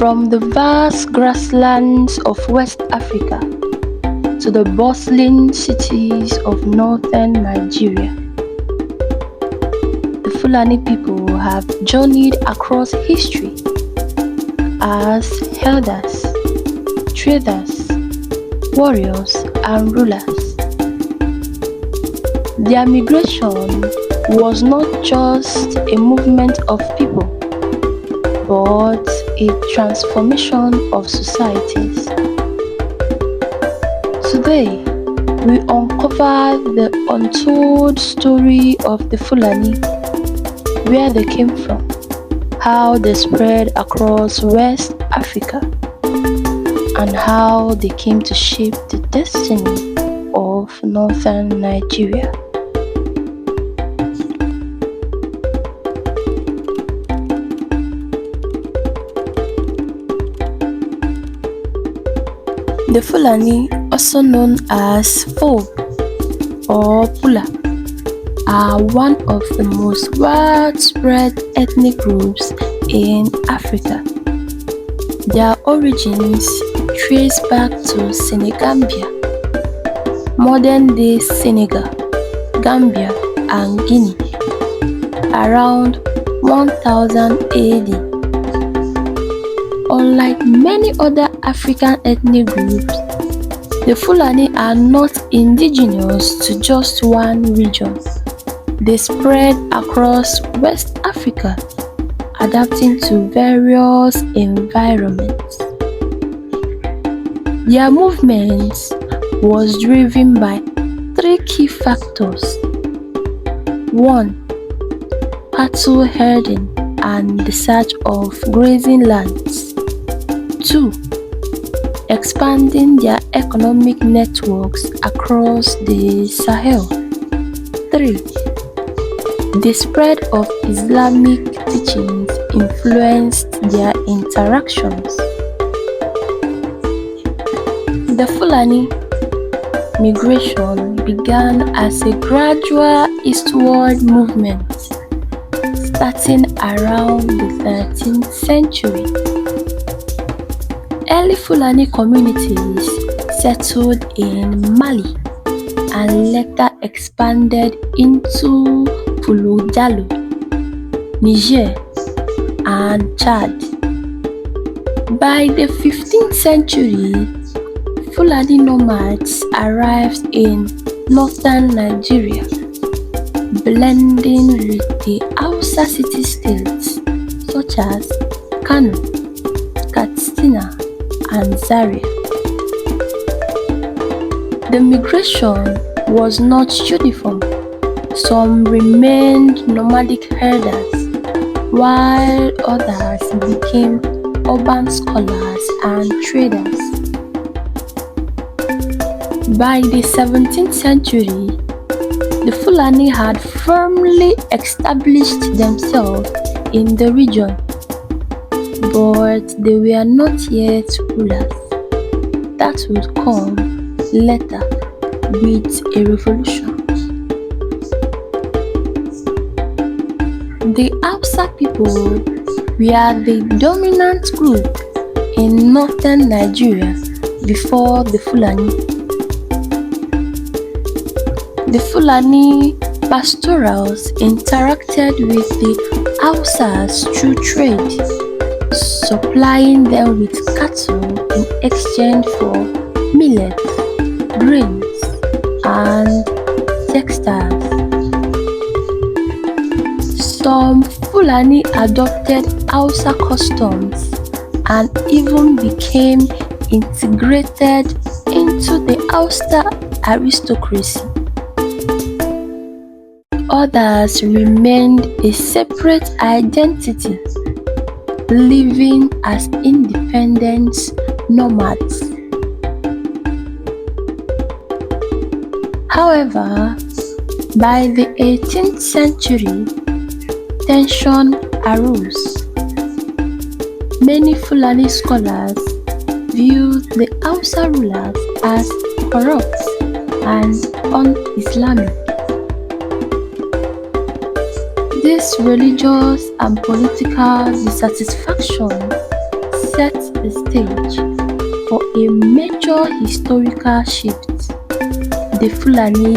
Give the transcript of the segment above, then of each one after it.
From the vast grasslands of West Africa to the bustling cities of northern Nigeria, the Fulani people have journeyed across history as herders, traders, warriors, and rulers. Their migration was not just a movement of people, but a transformation of societies. Today, we uncover the untold story of the Fulani, where they came from, how they spread across West Africa, and how they came to shape the destiny of northern Nigeria. The Fulani, also known as Fob or Pula, are one of the most widespread ethnic groups in Africa. Their origins trace back to Senegambia, modern-day Senegal, Gambia, and Guinea, around 1000 AD. Unlike many other African ethnic groups, the Fulani are not indigenous to just one region. They spread across West Africa, adapting to various environments. Their movement was driven by three key factors. 1. Cattle herding and the search of grazing lands. 2. Expanding their economic networks across the Sahel. 3. The spread of Islamic teachings influenced their interactions. The Fulani migration began as a gradual eastward movement starting around the 13th century. Early Fulani communities settled in Mali and later expanded into Fulujalo, Niger, and Chad. By the 15th century, Fulani nomads arrived in northern Nigeria, blending with the Hausa city-states such as Kano, Katsina, and Zaria. The migration was not uniform. Some remained nomadic herders, while others became urban scholars and traders. By the 17th century, the Fulani had firmly established themselves in the region, but they were not yet rulers. That would come later with a revolution. The Hausa people were the dominant group in northern Nigeria before the Fulani. The Fulani pastorals interacted with the Hausas through trade, supplying them with cattle in exchange for millet, grains, and textiles. Some Fulani adopted Hausa customs and even became integrated into the Hausa aristocracy. Others remained a separate identity, living as independent nomads. However, by the 18th century, tension arose. Many Fulani scholars viewed the Hausa rulers as corrupt and un-Islamic. This religious and political dissatisfaction set the stage for a major historical shift, the Fulani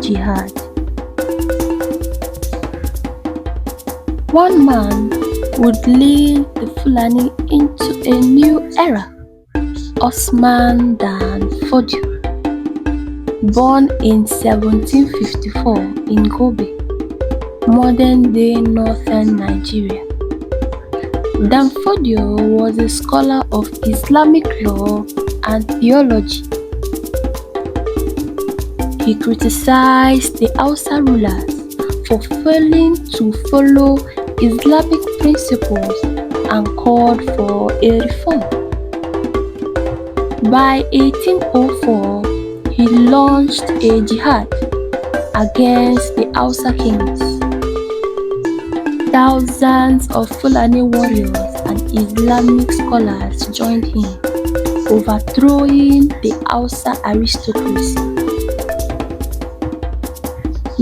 jihad. One man would lead the Fulani into a new era, Usman dan Fodio, born in 1754 in Gobe, modern-day northern Nigeria. Dan Fodio was a scholar of Islamic law and theology. He criticized the Hausa rulers for failing to follow Islamic principles and called for a reform. By 1804, he launched a jihad against the Hausa kings. Thousands of Fulani warriors and Islamic scholars joined him, overthrowing the Hausa aristocracy.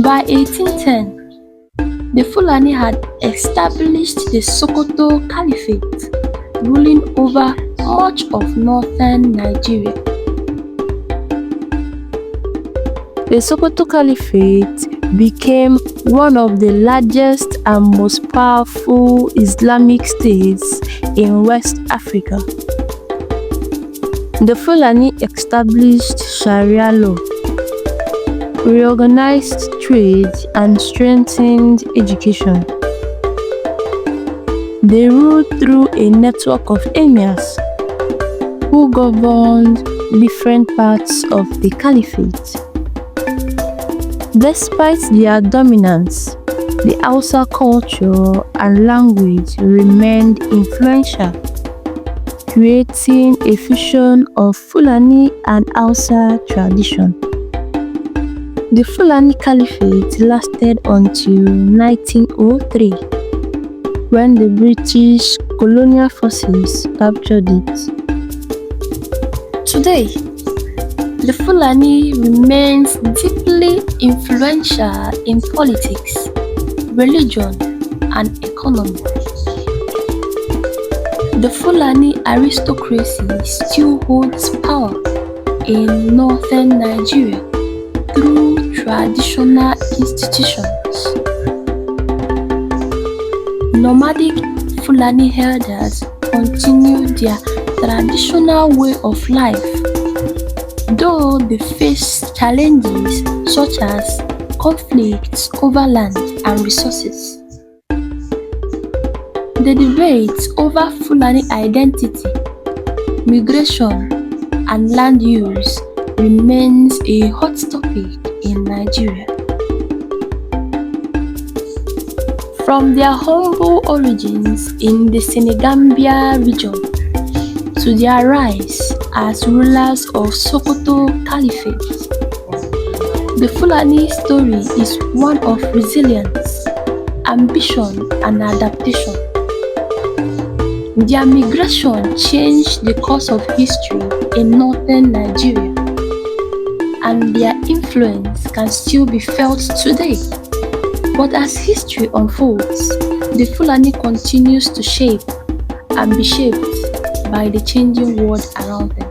By 1810, the Fulani had established the Sokoto Caliphate, ruling over much of northern Nigeria. The Sokoto Caliphate became one of the largest and most powerful Islamic states in West Africa. The Fulani established Sharia law, reorganized trade, and strengthened education. They ruled through a network of emirs who governed different parts of the caliphate. Despite their dominance, the Hausa culture and language remained influential, creating a fusion of Fulani and Hausa tradition. The Fulani Caliphate lasted until 1903, when the British colonial forces captured it. Today, the Fulani remains deeply influential in politics, religion, and economy. The Fulani aristocracy still holds power in northern Nigeria through traditional institutions. Nomadic Fulani herders continue their traditional way of life, though they face challenges such as conflicts over land and resources. The debate over Fulani identity, migration, and land use remains a hot topic in Nigeria. From their humble origins in the Senegambia region to their rise as rulers of Sokoto Caliphate, the Fulani story is one of resilience, ambition, and adaptation. Their migration changed the course of history in northern Nigeria, and their influence can still be felt today. But as history unfolds, the Fulani continues to shape and be shaped by the changing world around them.